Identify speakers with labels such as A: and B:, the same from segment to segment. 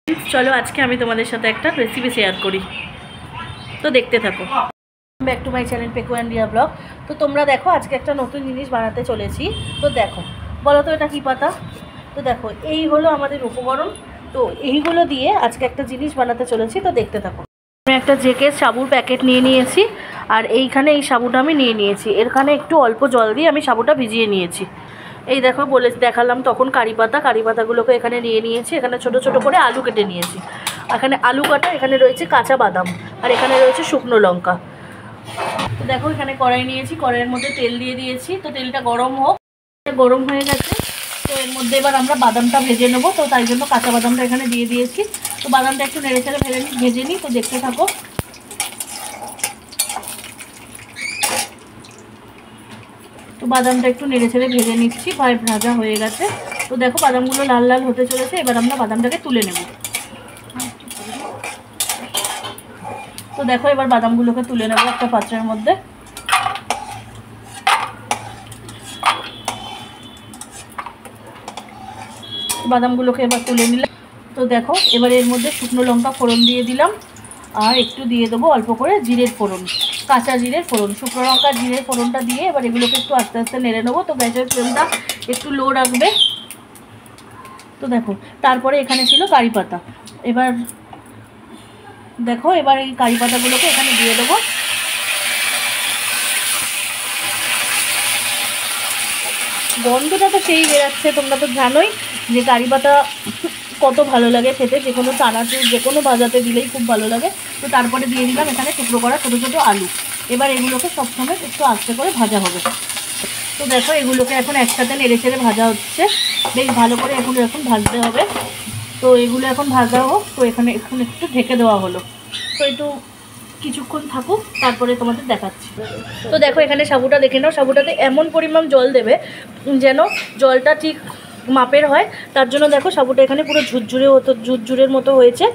A: चलो आज के আমি তোমাদের সাথে একটা রেসিপি শেয়ার করি, তো দেখতে থাকো। Back to my channel Peku and Riya vlog. তো তোমরা দেখো আজকে একটা নতুন জিনিস বানাতে চলেছি। তো দেখো, বলো তো এটা কী পাতা? তো দেখো এই হলো আমাদের উপকরণ। তো এইগুলো দিয়ে আজকে একটা জিনিস বানাতে চলেছি, তো দেখতে থাকো। আমি একটা জেকের সাবুর প্যাকেট নিয়ে নিয়েছি, আর এইখানে এই সাবুটা আমি নিয়ে নিয়েছি। এখানে একটু অল্প জল দিয়ে আমি সাবুটা ভিজিয়ে নিয়েছি। এই দেখো দেখালাম তখন কারি পাতাগুলোকে এখানে নিয়ে নিয়েছি। এখানে ছোট ছোট করে আলু কেটে নিয়েছি। এখানে আলু কাটা, এখানে রয়েছে কাঁচা বাদাম, আর এখানে রয়েছে শুকনো লঙ্কা। তো দেখো এখানে কড়াই নিয়েছি, কড়াইয়ের মধ্যে তেল দিয়ে দিয়েছি। তো তেলটা গরম হোক, গরম হয়ে গেছে। তো এর মধ্যে এবার আমরা বাদামটা ভেজে নেবো। তো তাই জন্য কাঁচা বাদামটা এখানে দিয়ে দিয়েছি। তো বাদামটা একটু নেড়ে চেড়ে ভেজে নিই। তো দেখতে থাকো। তো বাদামটা একটু নেড়ে ছেড়ে ভেজে নিচ্ছি, ভাজা হয়ে গেছে। তো দেখো বাদামগুলো লাল লাল হতে চলেছে। এবার আমরা বাদামটাকে তুলে নেব। তো দেখো এবার বাদামগুলোকে তুলে নেব একটা পাত্রের মধ্যে। বাদামগুলোকে এবার তুলে নিলাম। তো দেখো এবার এর মধ্যে শুকনো লঙ্কা ফোড়ন দিয়ে দিলাম, আর একটু দিয়ে দেবো অল্প করে জিরের ফোড়ন, কাঁচা জিরের ফোড়ন। শুকনো লঙ্কা জিরের ফোড়নটা দিয়ে এবার এগুলোকে একটু আস্তে আস্তে নেড়ে নেবো। তো গ্যাসের ফ্লেমটা একটু লো রাখবে। তো দেখো তারপরে এখানে ছিল কারি পাতা। এবার দেখো এবার এই কারি পাতাগুলোকে এখানে দিয়ে দেবো। গন্ধটা তো সেই বেরাচ্ছে, তোমরা তো জানোই যে কারি পাতা কত ভালো লাগে খেতে। যে কোনো চানাচুর যে কোনো ভাজাতে দিলেই খুব ভালো লাগে। তো তারপরে দিয়ে দিলাম এখানে টুকরো করা ছোটো ছোটো আলু। এবার এগুলোকে সবসময় একটু আস্তে করে ভাজা হবে। তো দেখো এগুলোকে এখন একসাথে নেড়ে চেড়ে ভাজা হচ্ছে, বেশ ভালো করে এখন ভাজতে হবে। তো এগুলো এখন ভাজা হোক। তো এখানে এখন একটু ঢেকে দেওয়া হলো। তো একটু কিছুক্ষণ থাকুক, তারপরে তোমাদের দেখাচ্ছি। তো দেখো এখানে সাবুটা দেখে নাও। সাবুটাতে এমন পরিমাণ জল দেবে যেন জলটা ঠিক মাপের হয়। তার জন্য দেখো সাবুটা এখানে পুরো ঝুরঝুরের মতো হয়েছে।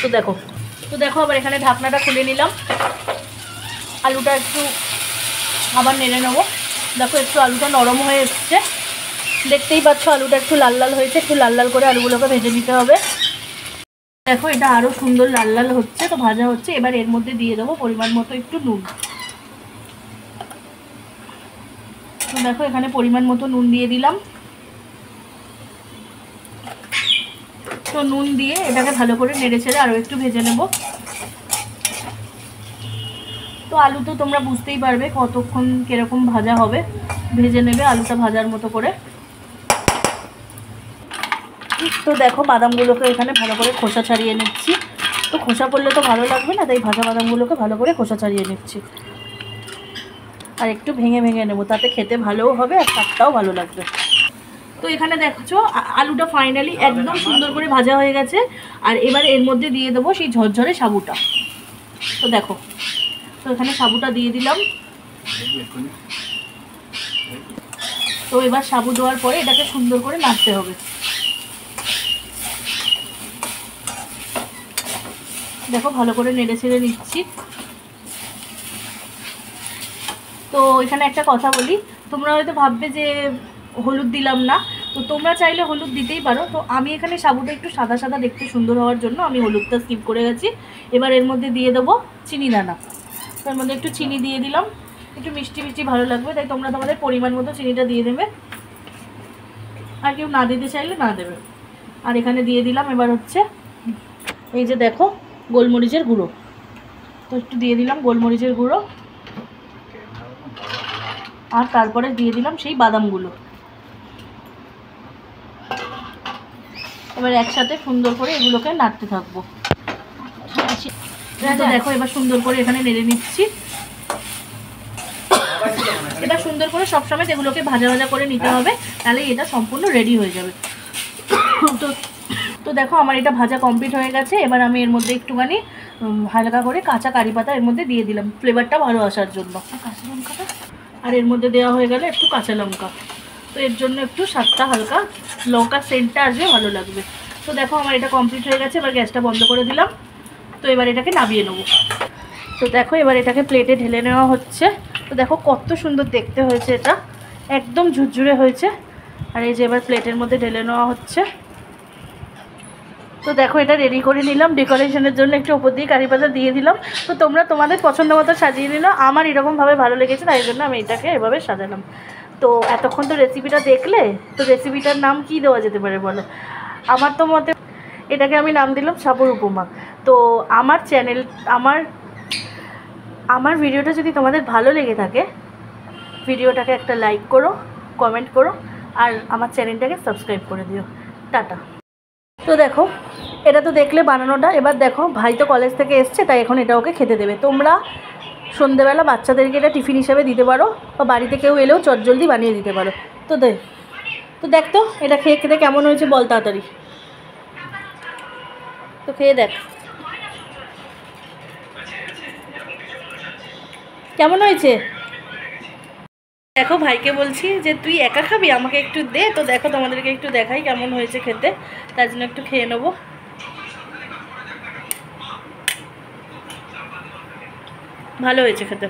A: তো দেখো আবার এখানে ঢাকনাটা খুলে নিলাম। আলুটা একটু আবার নেড়ে নেবো। দেখো একটু আলুটা নরম হয়ে এসছে, দেখতেই পাচ্ছ আলুটা একটু লাল লাল হয়েছে। একটু লাল লাল করে আলুগুলোকে ভেজে নিতে হবে। দেখো এটা আরও সুন্দর লাল লাল হচ্ছে, তো ভাজা হচ্ছে। এবার এর মধ্যে দিয়ে দেবো পরিমাণ মতো একটু নুন। তো দেখো এখানে পরিমাণ মতো নুন দিয়ে দিলাম। তো নুন দিয়ে এটাকে ভালো করে নেড়ে ছেড়ে আরও একটু ভেজে নেব। তো আলু তো তোমরা বুঝতেই পারবে কতক্ষণ কীরকম ভাজা হবে, ভেজে নেবে আলুটা ভাজার মতো করে। তো দেখো বাদামগুলোকে এখানে ভালো করে খোসা ছাড়িয়ে নিচ্ছি। তো খোসা পড়লে তো ভালো লাগবে না, তাই ভাজা বাদামগুলোকে ভালো করে খোসা ছাড়িয়ে নিচ্ছি। আর একটু ভেঙে ভেঙে নেবো, তাতে খেতে ভালোও হবে আর স্বাদটাও ভালো লাগবে। তো এখানে দেখছো আলুটা ফাইনালি একদম সুন্দর করে ভাজা হয়ে গেছে। আর এবার এর মধ্যে দিয়ে দেবো সেই ঝরঝরে সাবুটা। তো দেখো, তো এখানে সাবুটা দিয়ে দিলাম। তো এবার সাবু দেওয়ার পরে এটাকে সুন্দর করে নাড়তে হবে। দেখো ভালো করে নেড়ে ছেড়ে নিচ্ছি। তো এখানে একটা কথা বলি, তোমরা হয়তো ভাববে যে হলুদ দিলাম না। তো তোমরা চাইলে হলুদ দিতেই পারো। তো আমি এখানে সাবুটা একটু সাদা সাদা দেখতে সুন্দর হওয়ার জন্য আমি হলুদটা স্কিপ করে গেছি। এবার এর মধ্যে দিয়ে দেবো চিনি দানা। তার মধ্যে একটু চিনি দিয়ে দিলাম, একটু মিষ্টি মিষ্টি ভালো লাগবে, তাই তোমরা তোমাদের পরিমাণ মতো চিনিটা দিয়ে দেবে। আর কেউ না দিতে চাইলে না দেবে। আর এখানে দিয়ে দিলাম এবার হচ্ছে এই যে দেখো গোলমরিচের গুঁড়ো। তো একটু দিয়ে দিলাম গোলমরিচের গুঁড়ো, আর তারপরে দিয়ে দিলাম সেই বাদামগুলো। এবার একসাথে সুন্দর করে এগুলোকে নাড়তে থাকবো। তো দেখো এবার সুন্দর করে এখানে নেড়ে নিচ্ছি। এবার সুন্দর করে সবসময় এগুলোকে ভাজা ভাজা করে নিতে হবে, তাহলে এটা সম্পূর্ণ রেডি হয়ে যাবে। তো দেখো আমার এটা ভাজা কমপ্লিট হয়ে গেছে। এবার আমি এর মধ্যে একটুখানি হালকা করে কাঁচা কারি পাতা এর মধ্যে দিয়ে দিলাম, ফ্লেভারটা ভালো আসার জন্য। কাঁচা লঙ্কাটা আর এর মধ্যে দেওয়া হয়ে গেলে একটু কাঁচা লঙ্কা। তো এর জন্য একটু স্বাদটা হালকা লঙ্কার সেন্টটা আসবে, ভালো লাগবে। তো দেখো আমার এটা কমপ্লিট হয়ে গেছে। এবার গ্যাসটা বন্ধ করে দিলাম। তো এবার এটাকে নামিয়ে নেব। তো দেখো এবার এটাকে প্লেটে ঢেলে নেওয়া হচ্ছে। তো দেখো কত সুন্দর দেখতে হয়েছে, এটা একদম ঝুরঝুরে হয়েছে। আর এই যে এবার প্লেটের মধ্যে ঢেলে নেওয়া হচ্ছে। তো দেখো এটা রেডি করে নিলাম ডেকোরেশনের জন্য, একটু ওপর দিয়ে কারি পাতা দিয়ে দিলাম। তো তোমরা তোমাদের পছন্দ মতো সাজিয়ে নিলো, আমার এরকমভাবে ভালো লেগেছে তাই জন্য আমি এটাকে এভাবে সাজালাম। তো এতক্ষণ তো রেসিপিটা দেখলে, তো রেসিপিটার নাম কি দেওয়া যেতে পারে বলো? আমার তো মতে এটাকে আমি নাম দিলাম সাবুর উপমা। তো আমার চ্যানেল, আমার ভিডিওটা যদি তোমাদের ভালো লেগে থাকে, ভিডিওটাকে একটা লাইক করো, কমেন্ট করো, আর আমার চ্যানেলটাকে সাবস্ক্রাইব করে দিও। টাটা। তো দেখো এটা তো দেখলে বানানোটা, এবার দেখো ভাই তো কলেজ থেকে এসছে, তাই এখন এটা ওকে খেতে দেবে। তোমরা সন্ধেবেলা বাচ্চাদেরকে এটা টিফিন হিসাবে দিতে পারো, বা বাড়িতে কেউ এলেও চটজলদি বানিয়ে দিতে পারো। তো দেখ তো এটা খেয়ে খেতে কেমন হয়েছে বল তাড়াতাড়ি। তো খেয়ে দেখ কেমন হয়েছে। দেখো ভাইকে বলছি যে তুই একা খাবি, আমাকে একটু দে। তো দেখো তোমাদেরকে একটু দেখাই কেমন হয়েছে খেতে, তার জন্য একটু খেয়ে নেবো। ভালো হয়েছে খেতে।